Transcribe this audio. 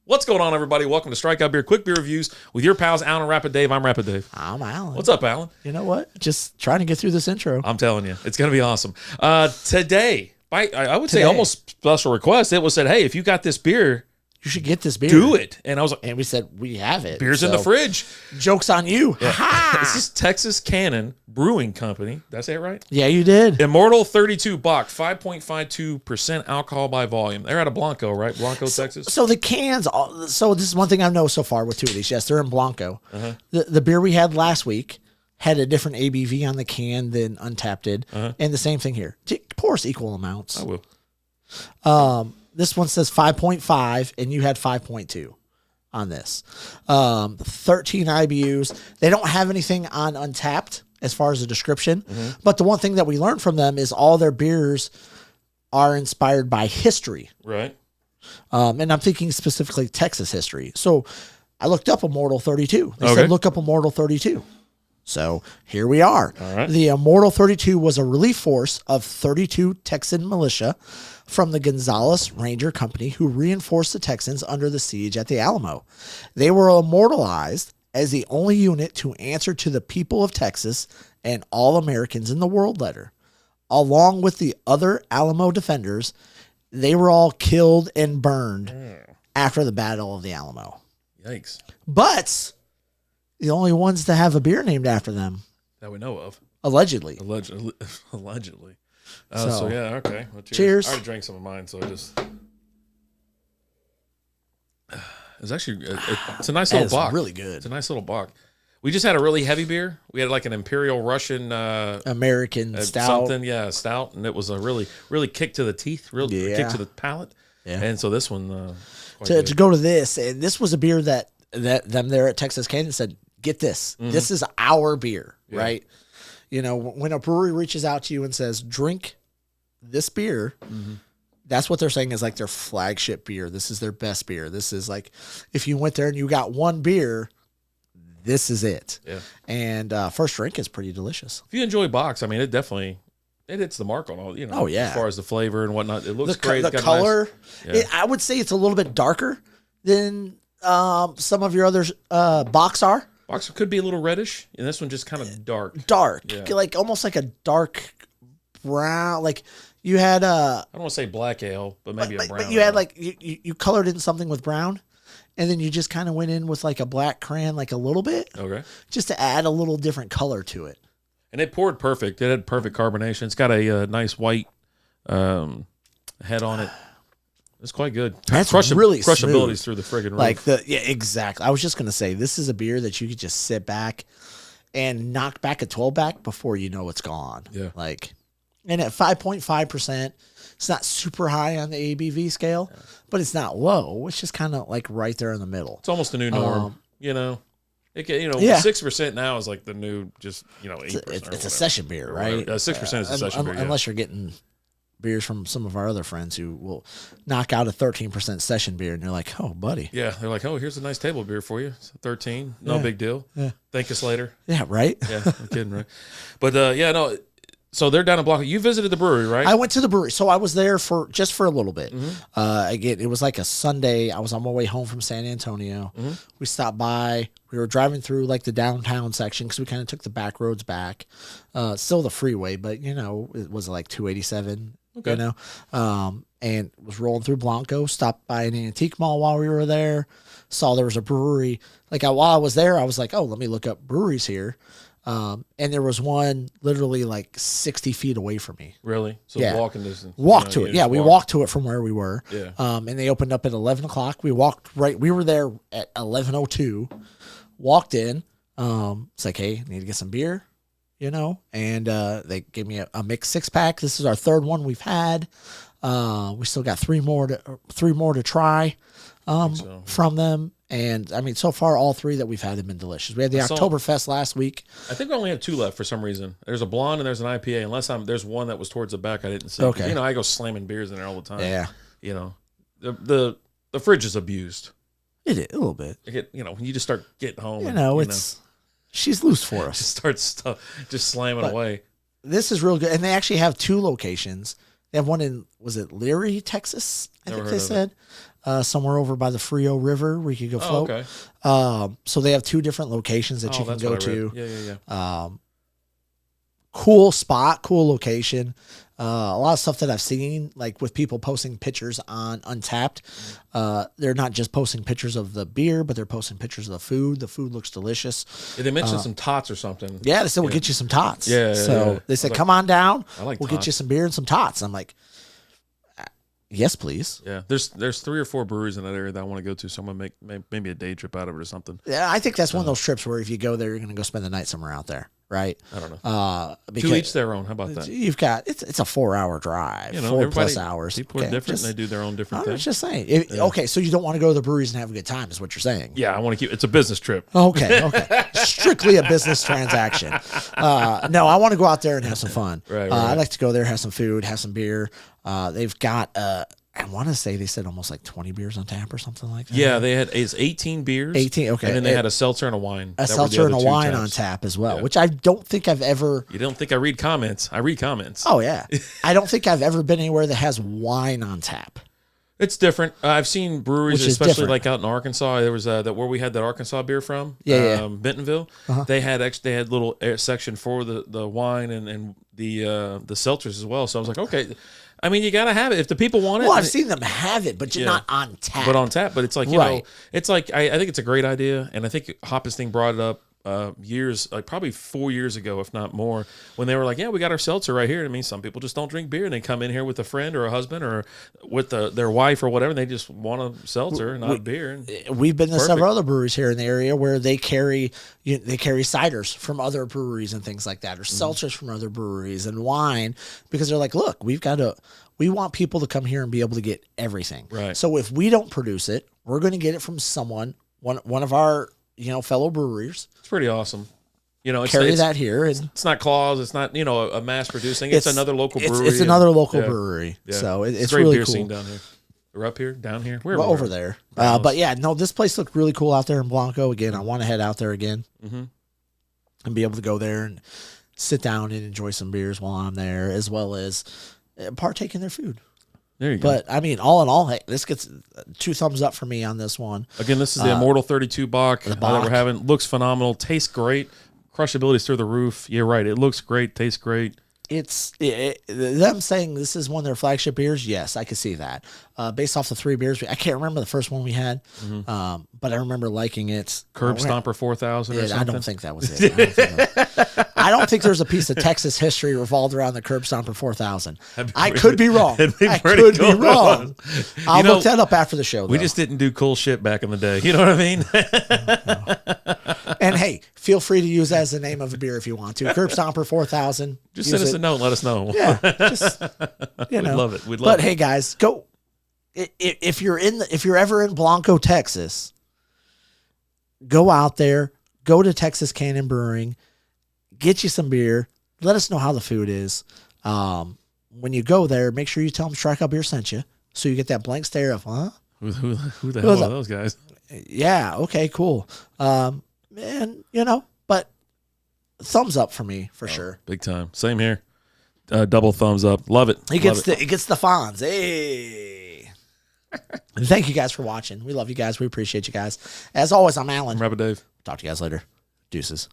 What's going on, everybody? Welcome to Strikeout Beer, quick beer reviews with your pals, Alan and Rapid Dave. I'm Rapid Dave. I'm Alan. What's up, Alan? You know what? Just trying to get through this intro. I'm telling you, it's going to be awesome. Today, I would say almost special request, it was said, hey, if you got this beer, you should get this beer. Do it. And I was like, and we said, we have it. Beer's in the fridge. Joke's on you. Yeah. This is Texas Cannon Brewing Company. Did I say it right? Yeah, you did. Immortal 32 Bock, 5.52% alcohol by volume. They're out of Blanco, right? Blanco, Texas. So the cans, so this is one thing I know so far with two of these. Yes, they're in Blanco. The beer we had last week had a different ABV on the can than Untapped did. And the same thing here. Pour us equal amounts. I will. This one says 5.5, and you had 5.2 on this. 13 IBUs. They don't have anything on Untapped as far as a description, but the one thing that we learned from them is all their beers are inspired by history. Right. And I'm thinking specifically Texas history. So I looked up Immortal 32. They said, look up Immortal 32. So here we are. All right. The Immortal 32 was a relief force of 32 Texan militia from the Gonzales Ranger Company who reinforced the Texans under the siege at the Alamo. They were immortalized as the only unit to answer to the people of Texas and all Americans in the world letter. Along with the other Alamo defenders, they were all killed and burned after the Battle of the Alamo. Yikes. But the only ones to have a beer named after them. That we know of. Allegedly. Allegedly. So yeah, okay. Well, cheers. I already drank some of mine, so I just... It's actually... It's a nice little Bock. Really good. It's a nice little Bock. We just had a really heavy beer. We had like an Imperial Russian... American stout. Something, yeah, stout. And it was a really kick to the teeth, kick to the palate. Yeah. And so this one... to go to this, and this was a beer that them there at Texas Cannon said, get this. This is our beer, right? You know, when a brewery reaches out to you and says, drink this beer, that's what they're saying is like their flagship beer. This is their best beer. This is like, if you went there and you got one beer, this is it. Yeah. And first drink is pretty delicious. If you enjoy Box, I mean, it definitely... It hits the mark on all, you know. Oh, yeah. As far as the flavor and whatnot, it looks great. The color, I would say it's a little bit darker than some of your other Bocks are. Bocks could be a little reddish, and this one just kind of dark. Like almost like a dark brown. Like you had I don't want to say black ale, but maybe a brown. But you had like you colored in something with brown, and then you just kind of went in with like a black crayon, like a little bit, just to add a little different color to it. And it poured perfect. It had perfect carbonation. It's got a nice white head on it. It's quite good. That's really crushability's through the friggin' roof. Like exactly. I was just gonna say this is a beer that you could just sit back and knock back a 12-pack before you know it's gone. Yeah. Like, and at 5.5%, it's not super high on the ABV scale, but it's not low. It's just kind of like right there in the middle. It's almost a new norm. You know. 6% now is like the new, 8%. It's a session beer, right? 6% is a session beer. Unless you're getting beers from some of our other friends who will knock out a 13% session beer, and you're like, oh, buddy. Yeah, they're like, oh, here's a nice table beer for you. It's 13, no big deal. Yeah. Thank us later. Yeah, right? Yeah, I'm kidding, right? But, so they're down in Blanco. You visited the brewery, right? I went to the brewery. So I was there for a little bit. Again, it was like a Sunday. I was on my way home from San Antonio. We stopped by. We were driving through like the downtown section because we kind of took the back roads back. Still the freeway, but, it was like 287, and was rolling through Blanco. Stopped by an antique mall while we were there. Saw there was a brewery. Like while I was there, I was like, oh, let me look up breweries here. And there was one literally like 60 feet away from me. Really? So walking distance. Walk to it. Yeah, we walked to it from where we were. Yeah. And they opened up at 11 o'clock. We walked right. We were there at 11:02. Walked in. It's like, hey, need to get some beer, and they gave me a mixed 6-pack. This is our third one we've had. We still got three more to try from them. And I mean, so far, all three that we've had have been delicious. We had the Oktoberfest last week. I think we only have 2 left for some reason. There's a blonde and there's an IPA. Unless there's one that was towards the back I didn't see. Okay. I go slamming beers in there all the time. Yeah. The fridge is abused. It is a little bit. When you just start getting home. She's loose for us. Just starts just slamming away. This is real good. And they actually have 2 locations. They have one in, was it Leary, Texas? I Never think heard they of said. Somewhere over by the Frio River where you could go float. okay. So they have 2 different locations that you can that's go what I to. read. Yeah. Cool spot, cool location. A lot of stuff that I've seen, like with people posting pictures on Untapped. They're not just posting pictures of the beer, but they're posting pictures of the food. The food looks delicious. Yeah, they mentioned some tots or something. Yeah, they said we'll get you some tots. Yeah. So they said, come on down. We'll get you some beer and some tots. I'm like, yes, please. Yeah, there's 3 or 4 breweries in that area that I want to go to, so I'm gonna make maybe a day trip out of it or something. Yeah, I think that's one of those trips where if you go there, you're gonna go spend the night somewhere out there, right? I don't know. Because to each their own. How about that? You've got it's a 4-hour drive, 4+ hours. People are different. And they do their own different I things. was just saying. Okay, so you don't want to go to the breweries and have a good time, is what you're saying? Yeah, I want to keep. It's a business trip. Okay, strictly a business transaction. No, I want to go out there and have some fun. Right. I like to go there, have some food, have some beer. They've got. I want to say they said almost like 20 beers on tap or something like that. Yeah, it's 18 beers. 18, okay. And then they had a seltzer and a wine. A seltzer and a wine on tap as well, which I don't think I've ever... You don't think I read comments? I read comments. Oh, yeah. I don't think I've ever been anywhere that has wine on tap. It's different. I've seen breweries, Which is especially different. like out in Arkansas. There was where we had that Arkansas beer from. Bentonville. They had little section for the wine and the seltzers as well. So I was like, okay. I mean, you got to have it if the people want it. Well, I've seen them have it, but just not on tap. But on tap. But it's like, you know, it's like, I think it's a great idea. And I think Hoppesting brought it up years, like probably 4 years ago, if not more, when they were like, yeah, we got our seltzer right here. I mean, some people just don't drink beer and they come in here with a friend or a husband or with their wife or whatever. And they just want a seltzer, not beer. And we've been to several other breweries here in the area where they carry ciders from other breweries and things like that, or seltzers from other breweries and wine, because they're like, look, we want people to come here and be able to get everything. Right. So if we don't produce it, we're going to get it from one of our fellow breweries. It's pretty awesome. Carry that here. It's not Claus. It's not, a mass producing. It's another local brewery. It's another local brewery. Yeah. So it's great really beer cool. Scene down here. Or up here, down here. Where over there. But yeah, no, this place looked really cool out there in Blanco. Again, I want to head out there again and be able to go there and sit down and enjoy some beers while I'm there, as well as partake in their food. There you go. But I mean, all in all, hey, this gets 2 thumbs up for me on this one. Again, this is the Immortal 32 Bock that we're having. Looks phenomenal. Tastes great. Crushability's through the roof. You're right. It looks great. Tastes great. Them saying this is one of their flagship beers. Yes, I could see that. Based off the 3 beers, I can't remember the first one we had, but I remember liking it. Curb Stomper 4000 or something. I don't think that was it. I don't think there's a piece of Texas history revolved around the Curb Stomper 4000. I could be wrong. I could be wrong. I'll look that up after the show. We just didn't do cool shit back in the day. You know what I mean? And hey, feel free to use that as the name of a beer if you want to. Curb Stomper 4000. Just send us a note and let us know. Yeah, just We'd love it. But hey, guys, go. If you're ever in Blanco, Texas, go out there. Go to Texas Cannon Brewing. Get you some beer. Let us know how the food is. When you go there, make sure you tell them Strikeout Beer sent you, so you get that blank stare of, huh? Who the hell are those guys? Yeah. Okay. Cool. And but thumbs up for me for sure. Big time. Same here. Double thumbs up. Love it. It gets the Fonz. Hey. And thank you guys for watching. We love you guys. We appreciate you guys. As always, I'm Alan. I'm Rabbit Dave. Talk to you guys later. Deuces.